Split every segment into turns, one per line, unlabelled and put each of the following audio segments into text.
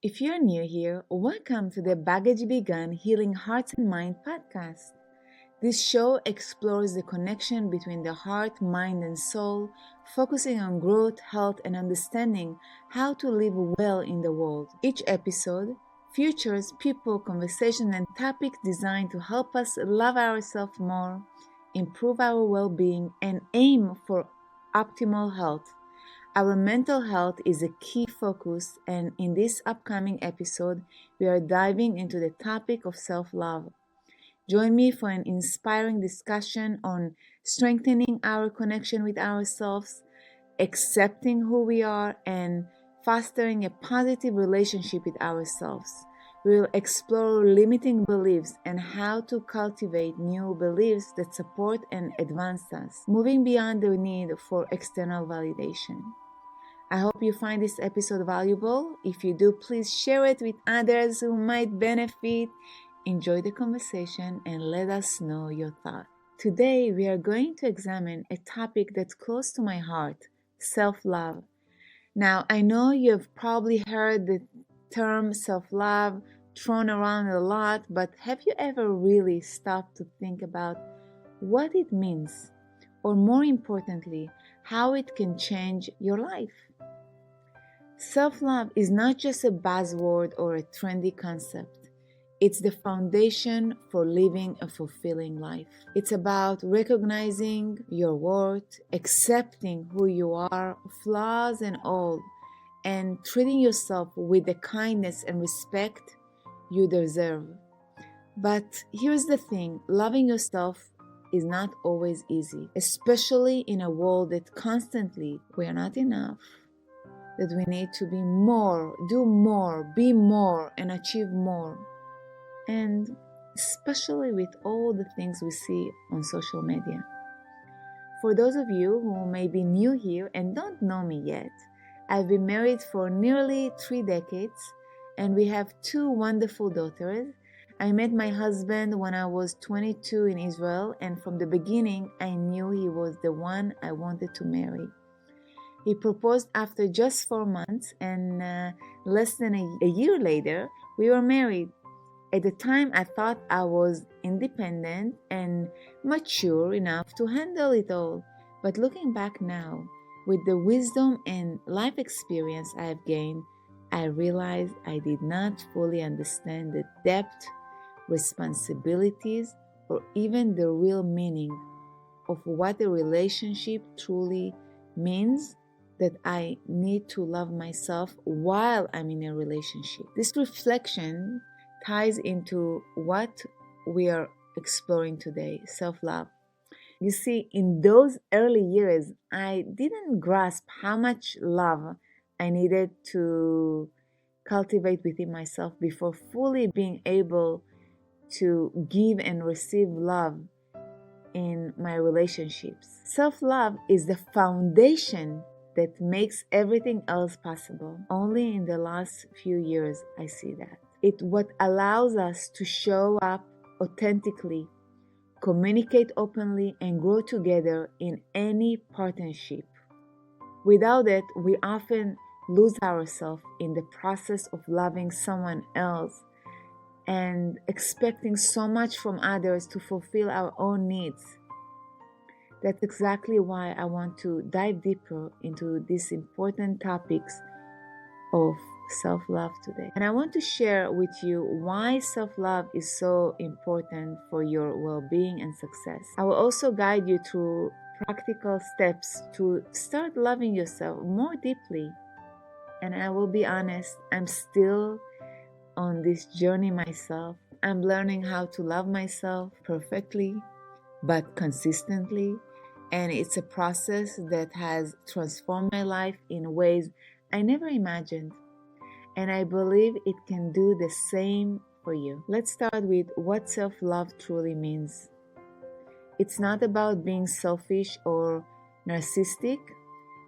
If you're new here, welcome to the Baggage Begun Healing Hearts and Mind podcast. This show explores the connection between the heart, mind, and soul, focusing on growth, health, and understanding how to live well in the world. Each episode features people, conversations, and topics designed to help us love ourselves more, improve our well-being, and aim for optimal health. Our mental health is a key focus, and in this upcoming episode, we are diving into the topic of self-love. Join me for an inspiring discussion on strengthening our connection with ourselves, accepting who we are, and fostering a positive relationship with ourselves. We will explore limiting beliefs and how to cultivate new beliefs that support and advance us, moving beyond the need for external validation. I hope you find this episode valuable. If you do, please share it with others who might benefit. Enjoy the conversation and let us know your thoughts. Today, we are going to examine a topic that's close to my heart, self-love. Now, I know you've probably heard the term self-love thrown around a lot, but have you ever really stopped to think about what it means? Or more importantly, how it can change your life? Self-love is not just a buzzword or a trendy concept. It's the foundation for living a fulfilling life. It's about recognizing your worth, accepting who you are, flaws and all, and treating yourself with the kindness and respect you deserve. But here's the thing, loving yourself is not always easy, especially in a world that constantly, we are not enough, that we need to be more, do more, be more, and achieve more. And especially with all the things we see on social media. For those of you who may be new here and don't know me yet, I've been married for nearly 3 decades and we have 2 wonderful daughters. I met my husband when I was 22 in Israel, and from the beginning I knew he was the one I wanted to marry. He proposed after just 4 months, and less than a year later, we were married. At the time, I thought I was independent and mature enough to handle it all. But looking back now, with the wisdom and life experience I have gained, I realized I did not fully understand the depth, responsibilities, or even the real meaning of what a relationship truly means, that I need to love myself while I'm in a relationship. This reflection ties into what we are exploring today, self-love. You see, in those early years, I didn't grasp how much love I needed to cultivate within myself before fully being able to give and receive love in my relationships. Self-love is the foundation that makes everything else possible. Only in the last few years I see that. It's what allows us to show up authentically, communicate openly, and grow together in any partnership. Without it, we often lose ourselves in the process of loving someone else and expecting so much from others to fulfill our own needs. That's exactly why I want to dive deeper into these important topics of self-love today. And I want to share with you why self-love is so important for your well-being and success. I will also guide you through practical steps to start loving yourself more deeply. And I will be honest, I'm still on this journey myself. I'm learning how to love myself perfectly, but consistently. And it's a process that has transformed my life in ways I never imagined. And I believe it can do the same for you. Let's start with what self-love truly means. It's not about being selfish or narcissistic.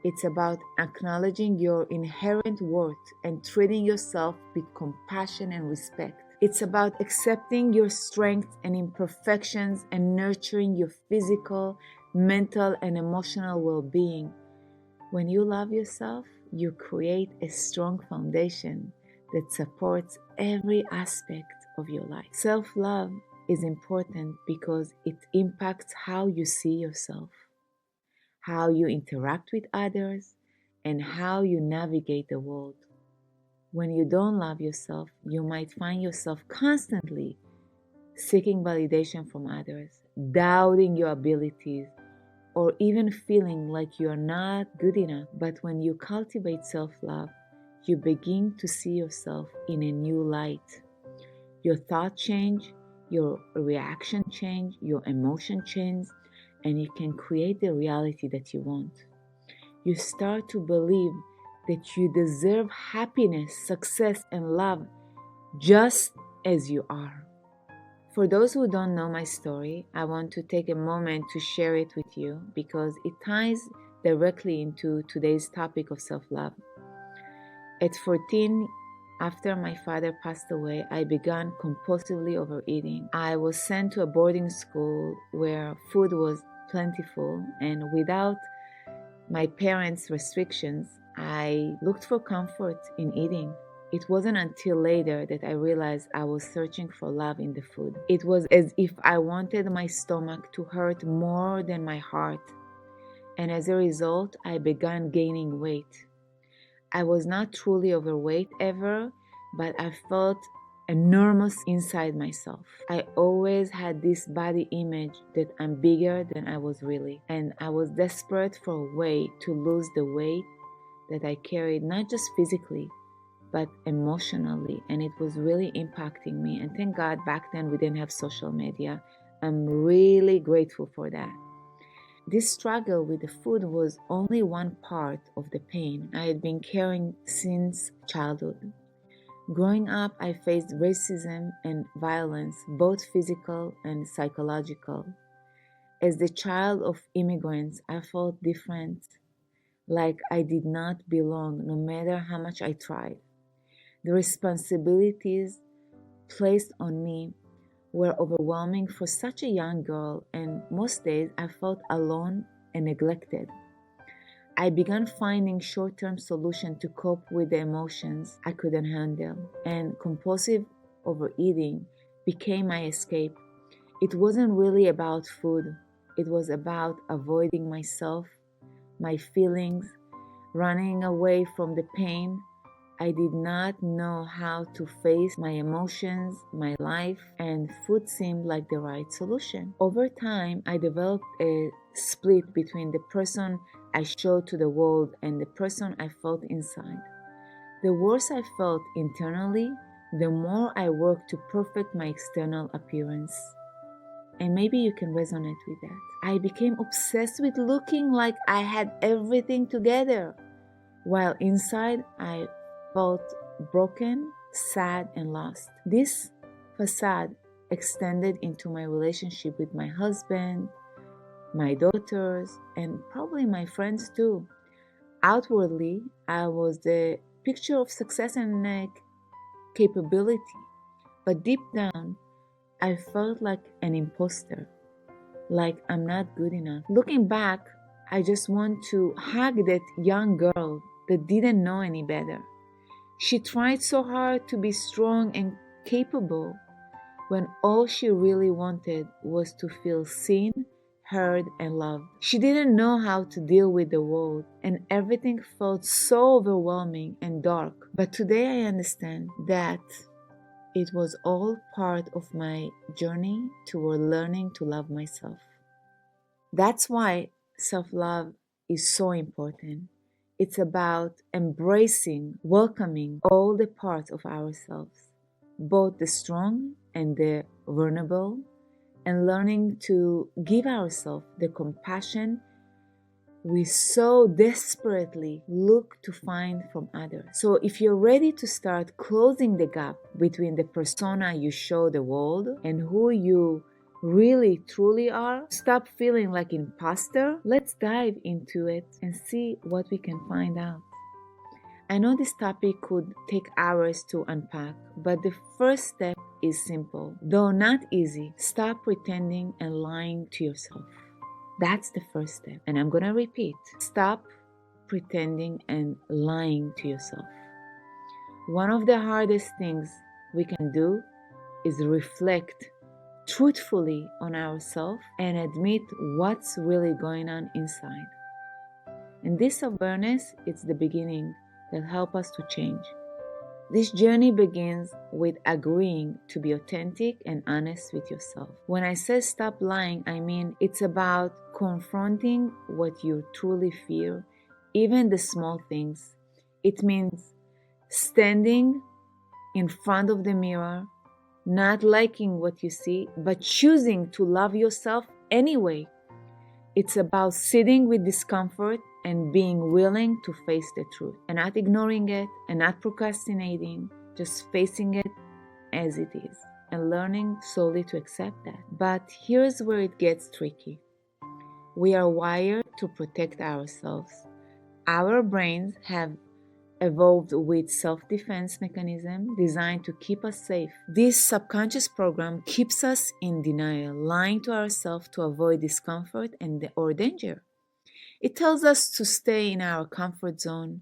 It's about acknowledging your inherent worth and treating yourself with compassion and respect. It's about accepting your strengths and imperfections and nurturing your physical, mental, and emotional well-being. When you love yourself, you create a strong foundation that supports every aspect of your life. Self-love is important because it impacts how you see yourself, how you interact with others, and how you navigate the world. When you don't love yourself, you might find yourself constantly seeking validation from others, doubting your abilities, or even feeling like you are not good enough. But when you cultivate self-love, you begin to see yourself in a new light. Your thoughts change, your reaction change, your emotion change, and you can create the reality that you want. You start to believe that you deserve happiness, success, and love just as you are. For those who don't know my story, I want to take a moment to share it with you because it ties directly into today's topic of self-love. At 14, after my father passed away, I began compulsively overeating. I was sent to a boarding school where food was plentiful, and without my parents' restrictions, I looked for comfort in eating. It wasn't until later that I realized I was searching for love in the food. It was as if I wanted my stomach to hurt more than my heart. And as a result, I began gaining weight. I was not truly overweight ever, but I felt enormous inside myself. I always had this body image that I'm bigger than I was really. And I was desperate for a way to lose the weight that I carried, not just physically, but emotionally. And it was really impacting me. And thank God back then we didn't have social media. I'm really grateful for that. This struggle with the food was only one part of the pain I had been carrying since childhood. Growing up, I faced racism and violence, both physical and psychological. As the child of immigrants, I felt different, like I did not belong no matter how much I tried. The responsibilities placed on me were overwhelming for such a young girl, and most days I felt alone and neglected. I began finding short-term solutions to cope with the emotions I couldn't handle, and compulsive overeating became my escape. It wasn't really about food. It was about avoiding myself, my feelings, running away from the pain. I did not know how to face my emotions, my life, and food seemed like the right solution. Over time, I developed a split between the person I showed to the world and the person I felt inside. The worse I felt internally, the more I worked to perfect my external appearance. And maybe you can resonate with that. I became obsessed with looking like I had everything together, while inside I felt broken, sad, and lost. This facade extended into my relationship with my husband, my daughters, and probably my friends too. Outwardly, I was the picture of success and capability, but deep down, I felt like an imposter, like I'm not good enough. Looking back, I just want to hug that young girl that didn't know any better. She tried so hard to be strong and capable when all she really wanted was to feel seen, heard, and loved. She didn't know how to deal with the world, and everything felt so overwhelming and dark. But today I understand that it was all part of my journey toward learning to love myself. That's why self-love is so important. It's about embracing, welcoming all the parts of ourselves, both the strong and the vulnerable, and learning to give ourselves the compassion we so desperately look to find from others. So if you're ready to start closing the gap between the persona you show the world and who you really truly are, stop feeling like imposter, let's dive into it and see what we can find out. I know this topic could take hours to unpack, but the first step is simple, though not easy. Stop pretending and lying to yourself. That's the first step. And I'm going to repeat. Stop pretending and lying to yourself. One of the hardest things we can do is reflect truthfully on ourselves and admit what's really going on inside. And this awareness is the beginning that helps us to change. This journey begins with agreeing to be authentic and honest with yourself. When I say stop lying, I mean it's about confronting what you truly fear, even the small things. It means standing in front of the mirror, not liking what you see, but choosing to love yourself anyway. It's about sitting with discomfort and being willing to face the truth and not ignoring it and not procrastinating, just facing it as it is and learning slowly to accept that. But here's where it gets tricky. We are wired to protect ourselves. Our brains have evolved with self-defense mechanism designed to keep us safe. This subconscious program keeps us in denial, lying to ourselves to avoid discomfort or danger. It tells us to stay in our comfort zone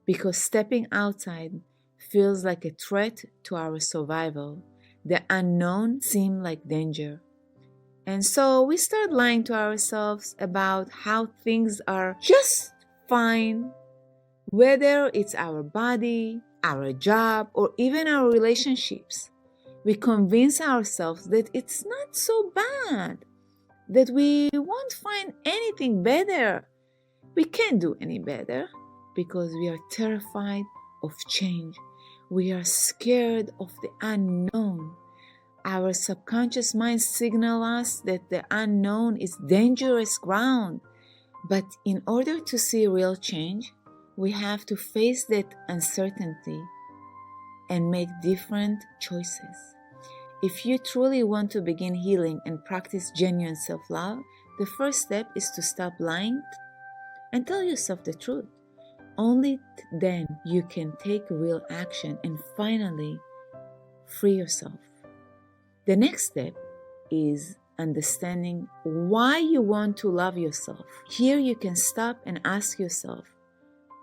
because stepping outside feels like a threat to our survival. The unknown seems like danger. And so we start lying to ourselves about how things are just fine, whether it's our body, our job, or even our relationships. We convince ourselves that it's not so bad, that we won't find anything better. We can't do any better because we are terrified of change. We are scared of the unknown. Our subconscious mind signals us that the unknown is dangerous ground. But in order to see real change, we have to face that uncertainty and make different choices. If you truly want to begin healing and practice genuine self-love, the first step is to stop lying and tell yourself the truth. Only then you can take real action and finally free yourself. The next step is understanding why you want to love yourself. Here you can stop and ask yourself,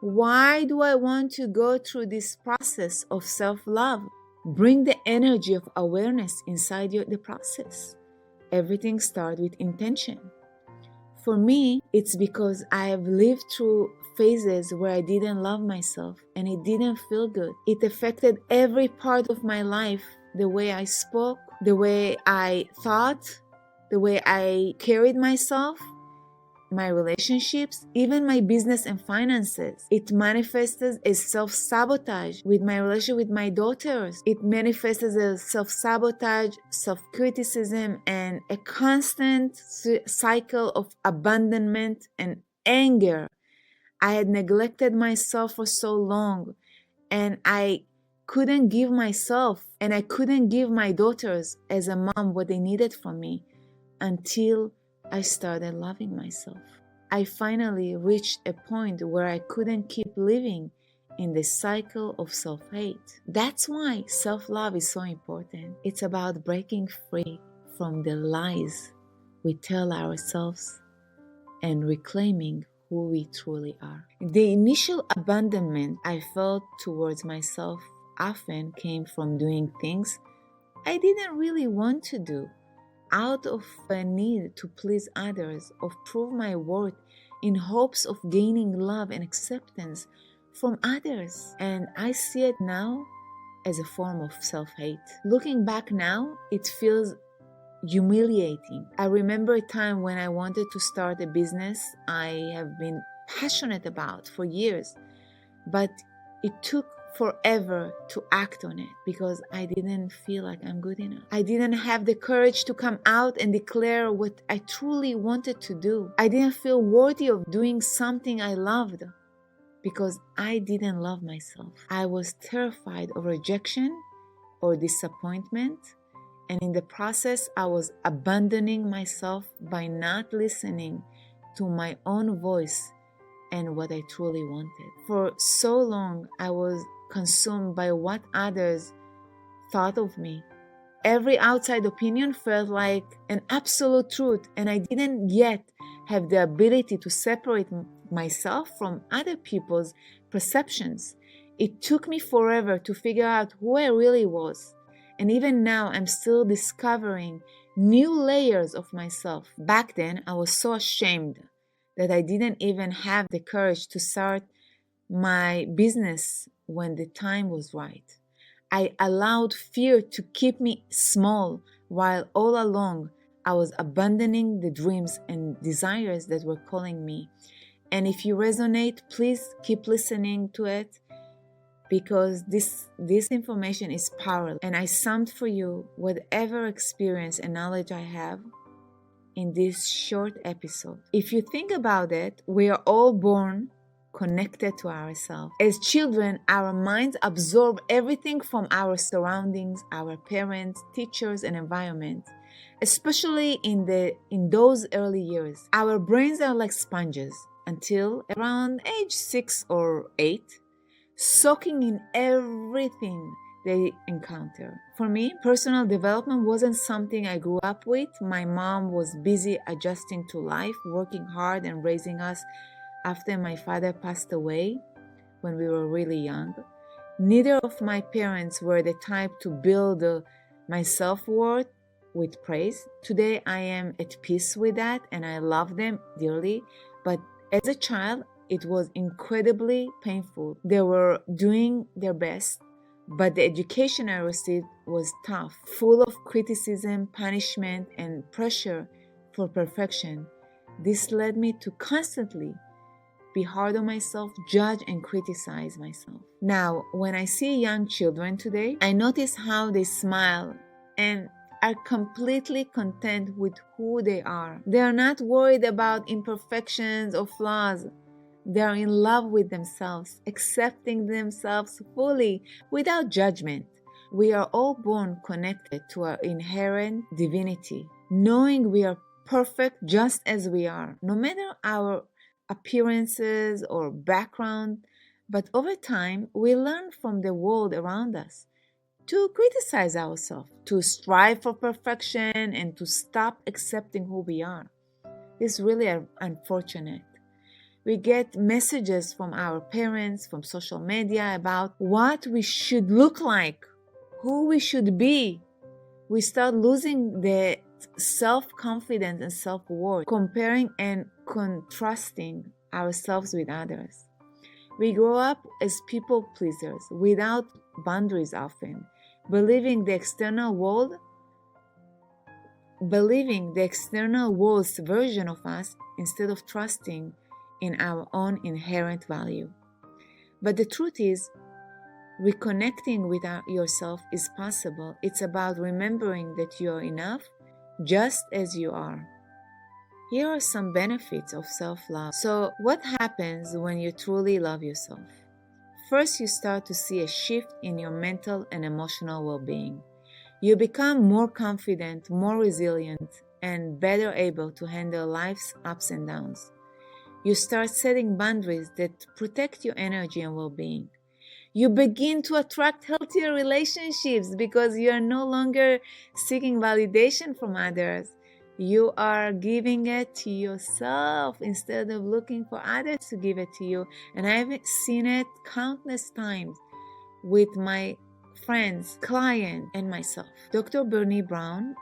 why do I want to go through this process of self-love? Bring the energy of awareness inside the process. Everything starts with intention. For me, it's because I have lived through phases where I didn't love myself and it didn't feel good. It affected every part of my life, the way I spoke, the way I thought, the way I carried myself, my relationships, even my business and finances. It manifested as self-sabotage with my relationship with my daughters. It manifested as self-sabotage, self-criticism, and a constant cycle of abandonment and anger. I had neglected myself for so long, and I couldn't give myself and I couldn't give my daughters as a mom what they needed from me until I started loving myself. I finally reached a point where I couldn't keep living in the cycle of self-hate. That's why self-love is so important. It's about breaking free from the lies we tell ourselves and reclaiming who we truly are. The initial abandonment I felt towards myself often came from doing things I didn't really want to do, out of a need to please others, of prove my worth in hopes of gaining love and acceptance from others. And I see it now as a form of self-hate. Looking back now, it feels humiliating. I remember a time when I wanted to start a business I have been passionate about for years, but it took forever to act on it because I didn't feel like I'm good enough. I didn't have the courage to come out and declare what I truly wanted to do. I didn't feel worthy of doing something I loved because I didn't love myself. I was terrified of rejection or disappointment, and in the process, I was abandoning myself by not listening to my own voice and what I truly wanted. For so long, I was consumed by what others thought of me. Every outside opinion felt like an absolute truth, and I didn't yet have the ability to separate myself from other people's perceptions. It took me forever to figure out who I really was. And even now, I'm still discovering new layers of myself. Back then, I was so ashamed that I didn't even have the courage to start my business when the time was right. I allowed fear to keep me small while all along I was abandoning the dreams and desires that were calling me. And if you resonate, please keep listening to it, because this information is powerful. And I summed for you whatever experience and knowledge I have in this short episode. If you think about it, we are all born connected to ourselves. As children, our minds absorb everything from our surroundings, our parents, teachers, and environment. Especially in those early years, our brains are like sponges until around age 6 or 8, soaking in everything they encounter. For me, personal development wasn't something I grew up with. My mom was busy adjusting to life, working hard and raising us after my father passed away when we were really young. Neither of my parents were the type to build my self-worth with praise. Today I am at peace with that and I love them dearly, but as a child it was incredibly painful. They were doing their best, but the education I received was tough, full of criticism, punishment, and pressure for perfection. This led me to constantly be hard on myself, judge and criticize myself. Now, when I see young children today, I notice how they smile and are completely content with who they are. They are not worried about imperfections or flaws. They are in love with themselves, accepting themselves fully without judgment. We are all born connected to our inherent divinity, knowing we are perfect just as we are, no matter our appearances or background. But over time, we learn from the world around us to criticize ourselves, to strive for perfection, and to stop accepting who we are. This is really unfortunate. We get messages from our parents, from social media about what we should look like, who we should be. We start losing the self-confidence and self-worth, comparing and contrasting ourselves with others. We grow up as people pleasers without boundaries often, believing the external world's version of us instead of trusting in our own inherent value. But the truth is, reconnecting with yourself is possible. It's about remembering that you are enough just as you are. Here are some benefits of self-love. So, what happens when you truly love yourself? First, you start to see a shift in your mental and emotional well-being. You become more confident, more resilient, and better able to handle life's ups and downs. You start setting boundaries that protect your energy and well-being. You begin to attract healthier relationships because you are no longer seeking validation from others. You are giving it to yourself instead of looking for others to give it to you. And I've seen it countless times with my friends, clients, and myself. Dr. Bernie Brown,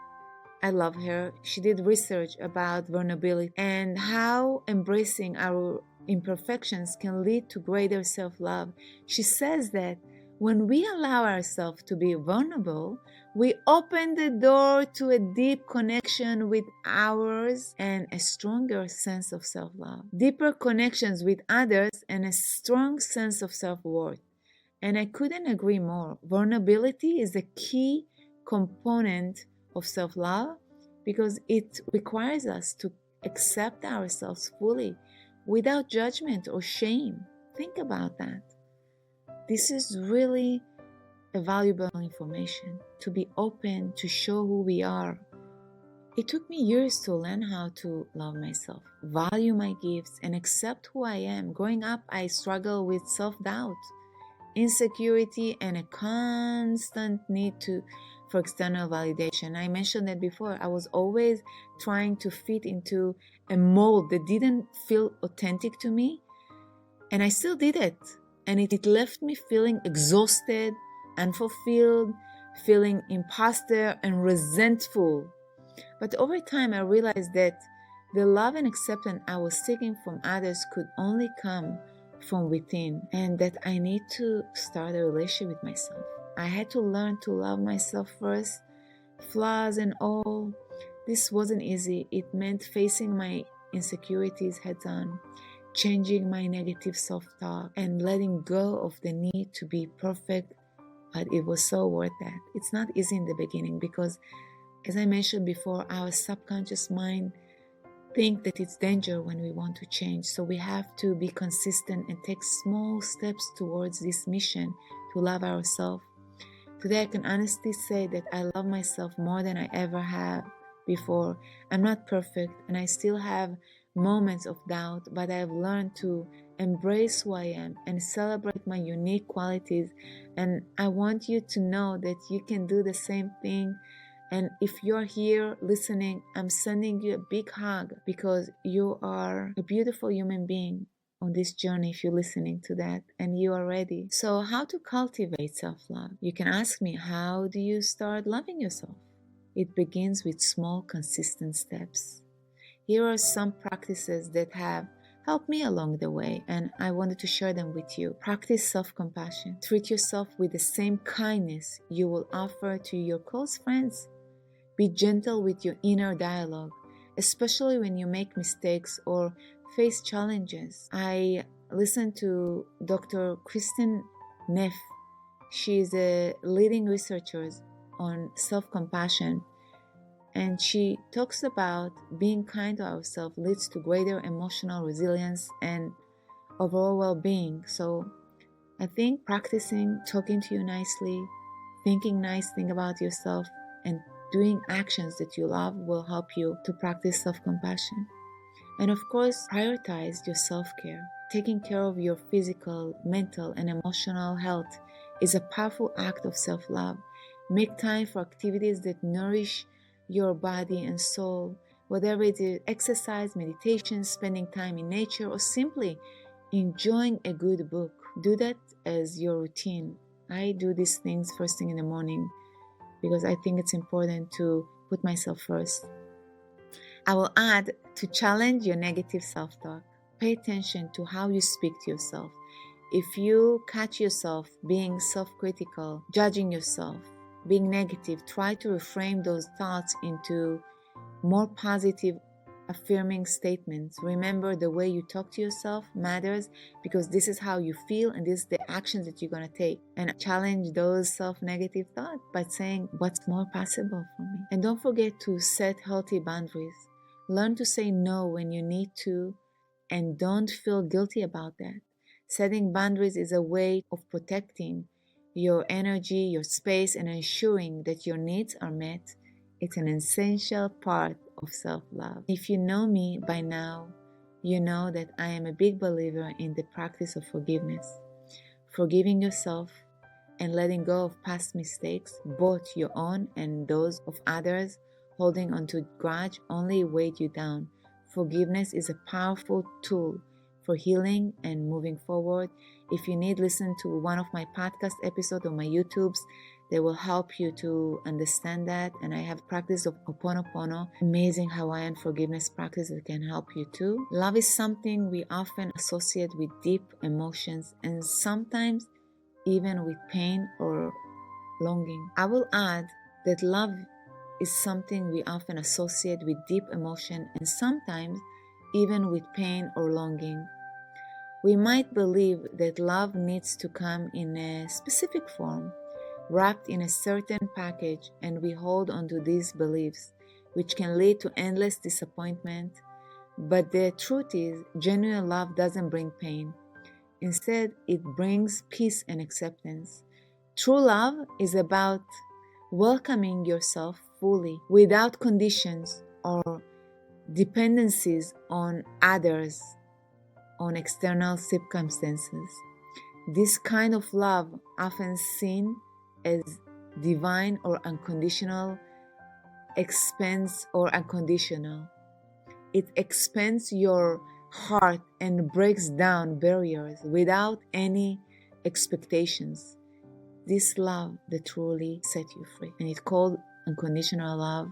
I love her. She did research about vulnerability and how embracing our imperfections can lead to greater self-love. She says that when we allow ourselves to be vulnerable, we open the door to a deep connection with ours and a stronger sense of self-love. Deeper connections with others and a strong sense of self-worth. And I couldn't agree more. Vulnerability is a key component of self-love because it requires us to accept ourselves fully without judgment or shame. Think about that. This is really a valuable information, to be open, to show who we are. It took me years to learn how to love myself, value my gifts, and accept who I am. Growing up, I struggled with self-doubt, insecurity, and a constant need for external validation. I mentioned that before. I was always trying to fit into a mold that didn't feel authentic to me, and I still did it. and it left me feeling exhausted, unfulfilled, feeling imposter and resentful. But over time, I realized that the love and acceptance I was seeking from others could only come from within, and that I need to start a relationship with myself. I had to learn to love myself first, flaws and all. This wasn't easy. It meant facing my insecurities heads on, changing my negative self-talk, and letting go of the need to be perfect, but it was so worth that. It's not easy in the beginning because, as I mentioned before, our subconscious mind think that it's danger when we want to change. So we have to be consistent and take small steps towards this mission to love ourselves. Today I can honestly say that I love myself more than I ever have before. I'm not perfect and I still have moments of doubt, but I've learned to embrace who I am and celebrate my unique qualities. And I want you to know that you can do the same thing. And if you're here listening, I'm sending you a big hug because you are a beautiful human being on this journey if you're listening to that and you are ready. So how to cultivate self-love? You can ask me, how do you start loving yourself? It begins with small, consistent steps. Here are some practices that have helped me along the way, and I wanted to share them with you. Practice self-compassion. Treat yourself with the same kindness you will offer to your close friends. Be gentle with your inner dialogue, especially when you make mistakes or face challenges. I listened to Dr. Kristen Neff. She is a leading researcher on self-compassion, and she talks about being kind to ourselves leads to greater emotional resilience and overall well-being. So I think practicing talking to you nicely, thinking nice things about yourself, and doing actions that you love will help you to practice self-compassion. And of course, prioritize your self-care. Taking care of your physical, mental, and emotional health is a powerful act of self-love. Make time for activities that nourish your body and soul, whether it is exercise, meditation, spending time in nature, or simply enjoying a good book. Do that as your routine. I do these things first thing in the morning because I think it's important to put myself first. I will add to challenge your negative self-talk. Pay attention to how you speak to yourself. If you catch yourself being self-critical, judging yourself, being negative, try to reframe those thoughts into more positive, affirming statements. Remember, the way you talk to yourself matters because this is how you feel and this is the actions that you're going to take. And challenge those self-negative thoughts by saying, what's more possible for me? And don't forget to set healthy boundaries. Learn to say no when you need to and don't feel guilty about that. Setting boundaries is a way of protecting your energy, your space, and ensuring that your needs are met. It's an essential part of self-love. If you know me by now, you know that I am a big believer in the practice of forgiveness. Forgiving yourself and letting go of past mistakes, both your own and those of others, holding onto grudge only weighed you down. Forgiveness is a powerful tool for healing and moving forward. If you need, listen to one of my podcast episodes or my YouTubes. They will help you to understand that. And I have practice of Ho'oponopono, amazing Hawaiian forgiveness practice that can help you too. Love is something we often associate with deep emotions and sometimes even with pain or longing. I will add that love is something we often associate with deep emotion and sometimes even with pain or longing. We might believe that love needs to come in a specific form, wrapped in a certain package, and we hold on to these beliefs, which can lead to endless disappointment. But the truth is, genuine love doesn't bring pain. Instead, it brings peace and acceptance. True love is about welcoming yourself fully, without conditions or dependencies on others, on external circumstances. This kind of love, often seen as divine or unconditional, expands or unconditional. It expands your heart and breaks down barriers without any expectations. This love that truly set you free. And it's called unconditional love.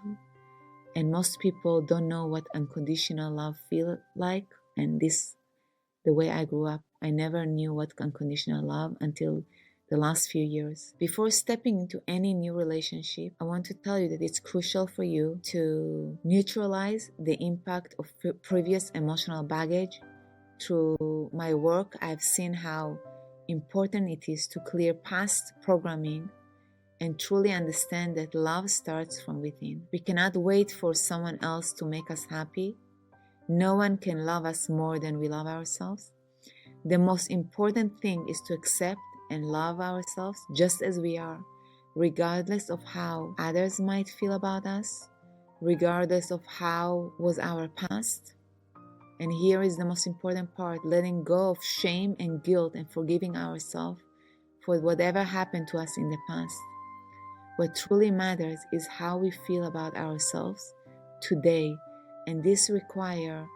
And most people don't know what unconditional love feels like. And this, the way I grew up, I never knew what unconditional love until the last few years. Before stepping into any new relationship, I want to tell you that it's crucial for you to neutralize the impact of previous emotional baggage. Through my work, I've seen how important it is to clear past programming and truly understand that love starts from within. We cannot wait for someone else to make us happy. No one can love us more than we love ourselves. The most important thing is to accept and love ourselves just as we are, regardless of how others might feel about us, regardless of how was our past. And here is the most important part, letting go of shame and guilt and forgiving ourselves for whatever happened to us in the past. What truly matters is how we feel about ourselves today, and this requires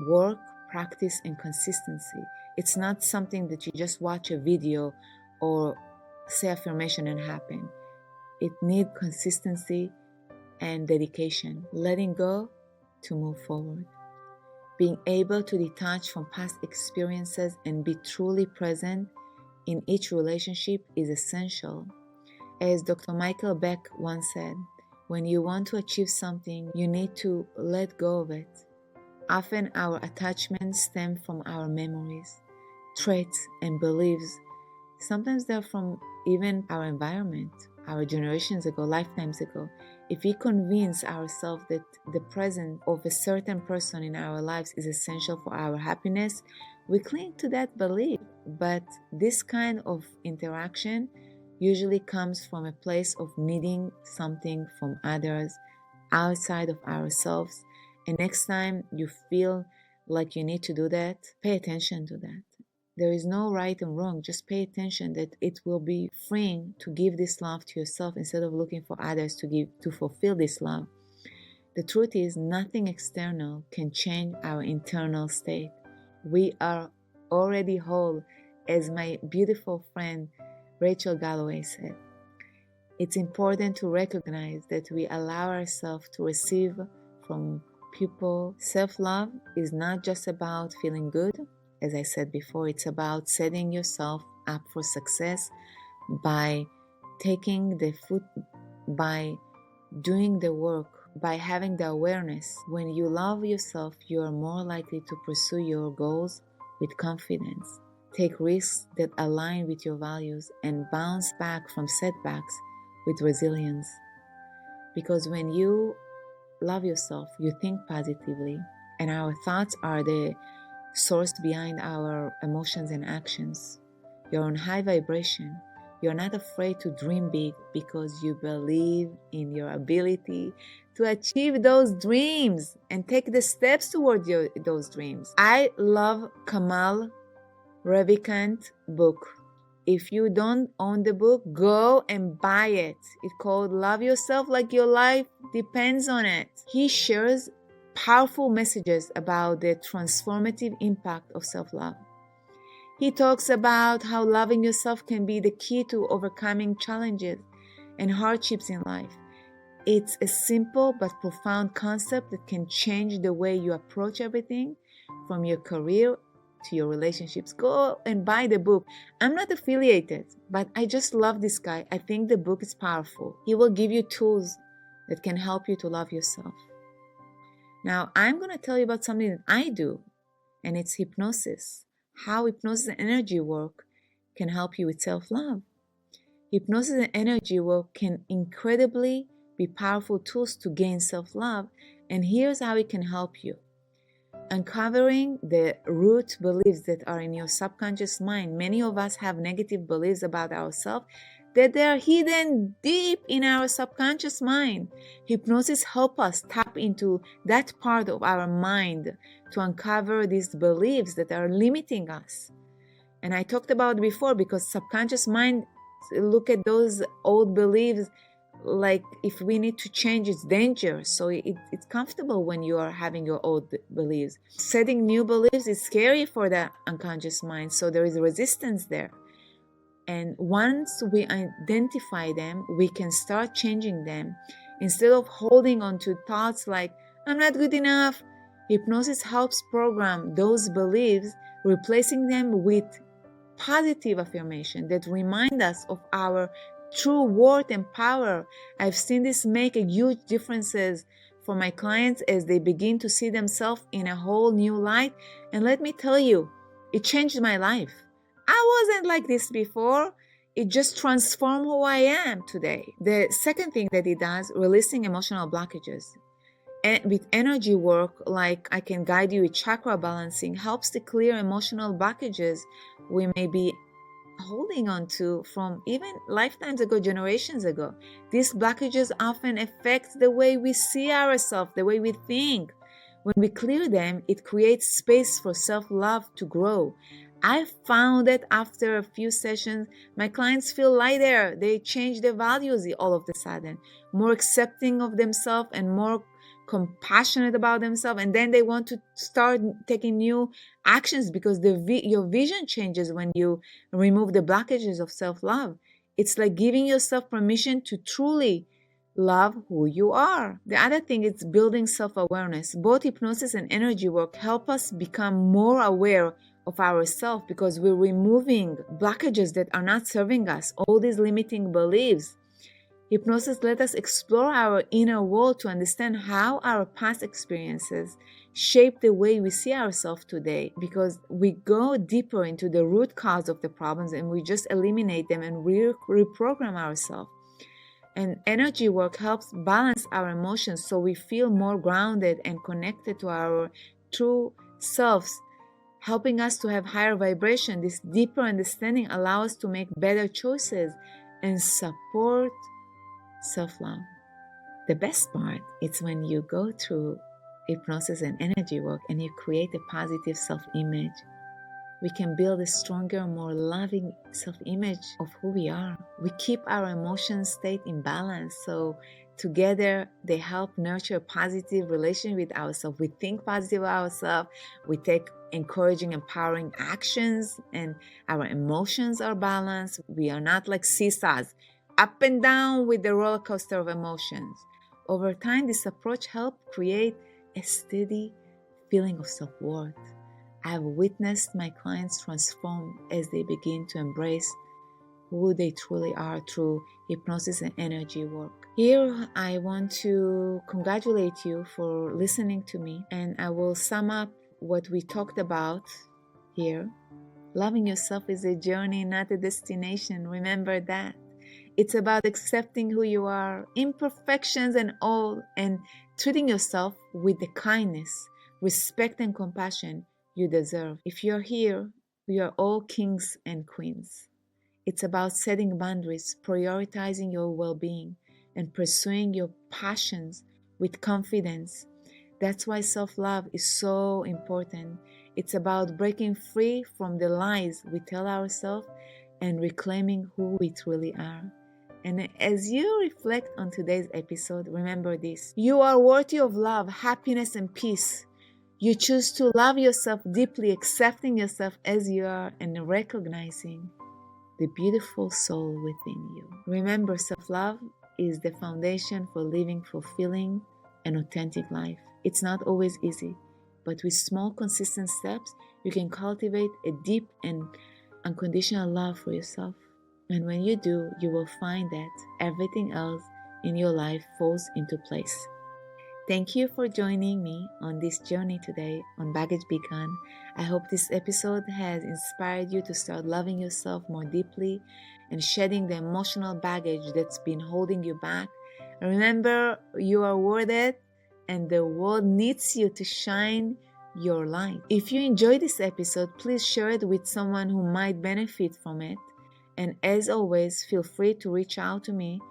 work, practice, and consistency. It's not something that you just watch a video or say affirmation and happen. It needs consistency and dedication, letting go to move forward. Being able to detach from past experiences and be truly present in each relationship is essential. As Dr. Michael Beck once said, when you want to achieve something, you need to let go of it. Often our attachments stem from our memories, traits, and beliefs. Sometimes they're from even our environment, our generations ago, lifetimes ago. If we convince ourselves that the presence of a certain person in our lives is essential for our happiness, we cling to that belief. But this kind of interaction usually comes from a place of needing something from others outside of ourselves. And next time you feel like you need to do that, pay attention to that. There is no right and wrong. Just pay attention that it will be freeing to give this love to yourself instead of looking for others to fulfill this love. The truth is, nothing external can change our internal state. We are already whole, as my beautiful friend Rachel Galloway said. It's important to recognize that we allow ourselves to receive from people. Self-love is not just about feeling good. As I said before, it's about setting yourself up for success by taking the foot, by doing the work, by having the awareness. When you love yourself, you are more likely to pursue your goals with confidence, take risks that align with your values, and bounce back from setbacks with resilience. Because when you love yourself, you think positively, and our thoughts are the source behind our emotions and actions. You're on high vibration. You're not afraid to dream big because you believe in your ability to achieve those dreams and take the steps toward those dreams. I love Kamal Ravikant's book. If you don't own the book, go and buy it. It's called Love Yourself Like Your Life Depends on It. He shares powerful messages about the transformative impact of self-love. He talks about how loving yourself can be the key to overcoming challenges and hardships in life. It's a simple but profound concept that can change the way you approach everything, from your career to your relationships. Go and buy the book. I'm not affiliated, but I just love this guy. I think the book is powerful. He will give you tools that can help you to love yourself. Now, I'm going to tell you about something that I do, and it's hypnosis. How hypnosis and energy work can help you with self-love. Hypnosis and energy work can incredibly be powerful tools to gain self-love, and here's how it can help you. Uncovering the root beliefs that are in your subconscious mind. Many of us have negative beliefs about ourselves that they are hidden deep in our subconscious mind. Hypnosis helps us tap into that part of our mind to uncover these beliefs that are limiting us. And I talked about it before, because subconscious mind look at those old beliefs like if we need to change, it's dangerous. So it's comfortable when you are having your old beliefs. Setting new beliefs is scary for the unconscious mind, so there is resistance there. And once we identify them, we can start changing them. Instead of holding on to thoughts like, I'm not good enough, hypnosis helps program those beliefs, replacing them with positive affirmation that remind us of our true worth and power. I've seen this make a huge differences for my clients as they begin to see themselves in a whole new light. And let me tell you, it changed my life. I wasn't like this before. It just transformed who I am today. The second thing that it does, releasing emotional blockages. And with energy work, like I can guide you with chakra balancing, helps to clear emotional blockages we may be holding on to from even lifetimes ago, generations ago. These blockages often affect the way we see ourselves, the way we think. When we clear them, it creates space for self-love to grow. I found that after a few sessions, my clients feel lighter. They change their values all of a sudden, more accepting of themselves and more compassionate about themselves. And then they want to start taking new actions because your vision changes when you remove the blockages of self-love. It's like giving yourself permission to truly love who you are. The other thing is building self-awareness. Both hypnosis and energy work help us become more aware of ourselves because we're removing blockages that are not serving us, all these limiting beliefs. Hypnosis let us explore our inner world to understand how our past experiences shape the way we see ourselves today, because we go deeper into the root cause of the problems and we just eliminate them and reprogram ourselves. And energy work helps balance our emotions so we feel more grounded and connected to our true selves, helping us to have higher vibration. This deeper understanding allows us to make better choices and support self-love. The best part is when you go through hypnosis and energy work and you create a positive self-image. We can build a stronger, more loving self-image of who we are. We keep our emotions state in balance. So together they help nurture a positive relation with ourselves. We think positive about ourselves. We take encouraging, empowering actions, and our emotions are balanced. We are not like seesaws, up and down with the roller coaster of emotions. Over time, this approach helps create a steady feeling of self-worth. I have witnessed my clients transform as they begin to embrace who they truly are through hypnosis and energy work. Here, I want to congratulate you for listening to me, and I will sum up what we talked about here. Loving yourself is a journey, not a destination. Remember that. It's about accepting who you are, imperfections and all, and treating yourself with the kindness, respect, and compassion you deserve. If you're here, we are all kings and queens. It's about setting boundaries, prioritizing your well-being, and pursuing your passions with confidence. That's why self-love is so important. It's about breaking free from the lies we tell ourselves and reclaiming who we truly are. And as you reflect on today's episode, remember this: you are worthy of love, happiness, and peace. You choose to love yourself deeply, accepting yourself as you are and recognizing the beautiful soul within you. Remember, self-love is the foundation for living fulfilling and authentic life. It's not always easy, but with small, consistent steps, you can cultivate a deep and unconditional love for yourself. And when you do, you will find that everything else in your life falls into place. Thank you for joining me on this journey today on Baggage Beacon. I hope this episode has inspired you to start loving yourself more deeply and shedding the emotional baggage that's been holding you back. Remember, you are worth it, and the world needs you to shine your light. If you enjoyed this episode, please share it with someone who might benefit from it. And as always, feel free to reach out to me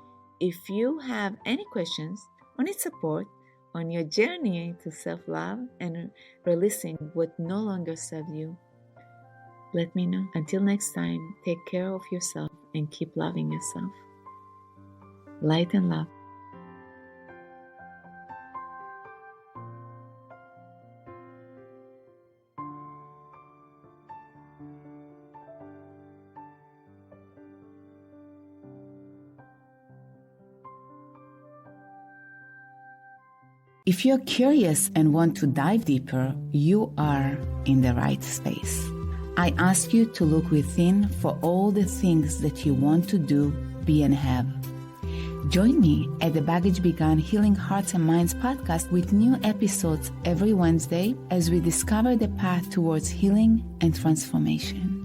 if you have any questions or need support on your journey to self-love and releasing what no longer serves you. Let me know. Until next time, take care of yourself and keep loving yourself. Light and love. If you're curious and want to dive deeper, you are in the right space. I ask you to look within for all the things that you want to do, be, and have. Join me at the Baggage Begun Healing Hearts and Minds podcast with new episodes every Wednesday as we discover the path towards healing and transformation.